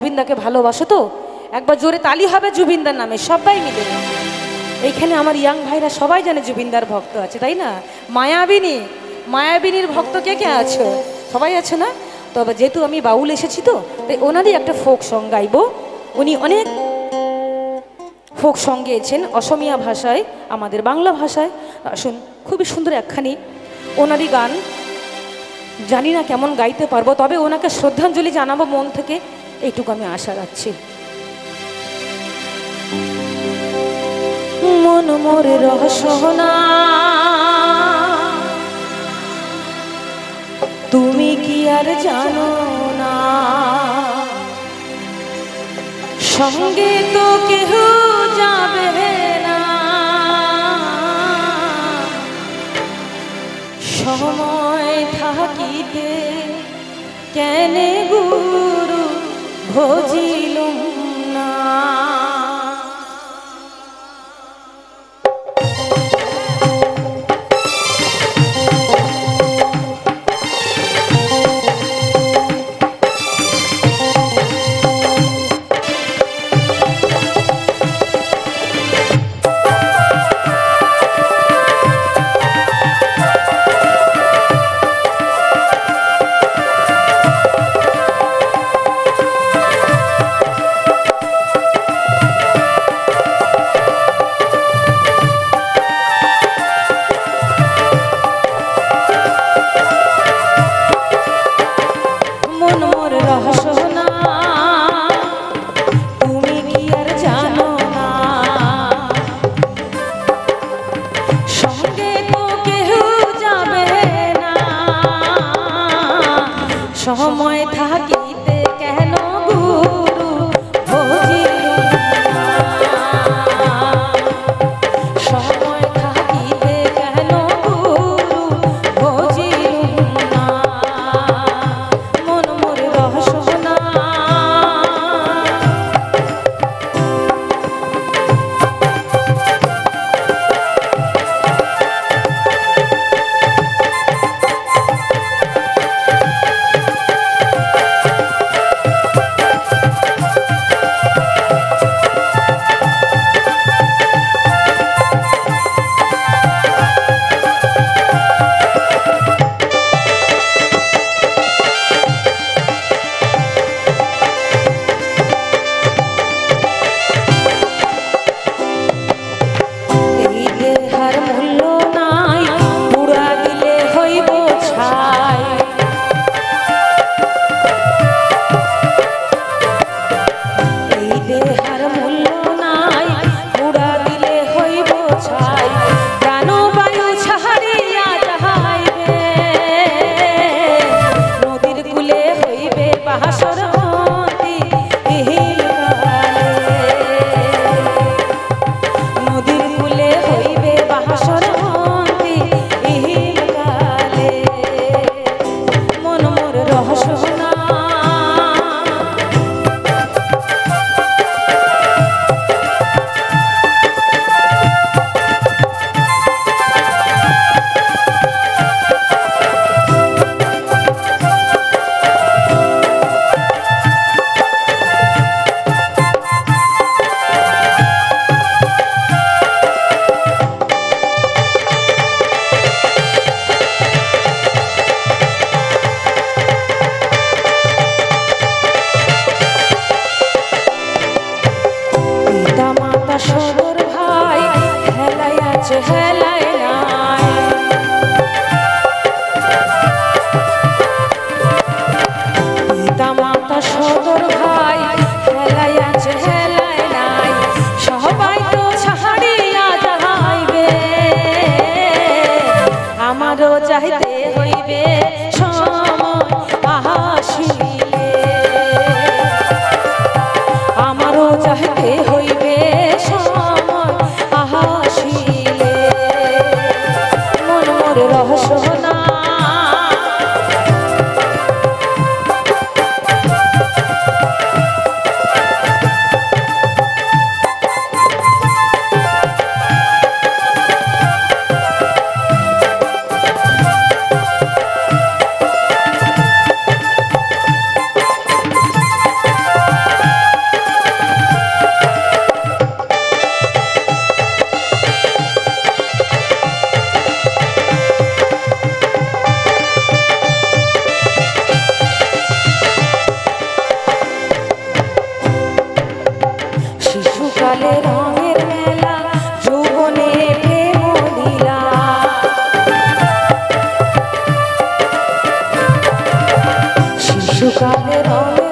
জুবিনদাকে ভালোবাসো তো? একবার জোরে তালি হবে জুবিনদার নামে, সবাই মিলে। এইখানে আমার ইয়াং ভাইরা সবাই জানে জুবিনদার ভক্ত আছে, তাই না? মায়াবিনী, মায়াবিনীর ভক্ত কে কে আছো? সবাই আছে না? তবে যেহেতু আমি বাউল এসেছি তো, তাই ওনারই একটা ফোক সং গাইবো। উনি অনেক ফোক সং গেয়েছেন, অসমিয়া ভাষায়, আমাদের বাংলা ভাষায়। আসুন, খুবই সুন্দর একখানি ওনারই গান। জানি না কেমন গাইতে পারবো, তবে ওনাকে শ্রদ্ধাঞ্জলি জানাবো মন থেকে, এইটুকু আমি আশা রাখছি। মন মোরে রহস্যনা, তুমি কি আর জানো না, সঙ্গে তো কেহ যাবে না, সময় থাকিতে কেনে গুরু ভজিলুম না। সময় থাকিতে কেন গুরু ভজিলুম না, সময় থাকিতে কেন গুরু ভজিলুম না, মন মোরে রহস্যনা। রমে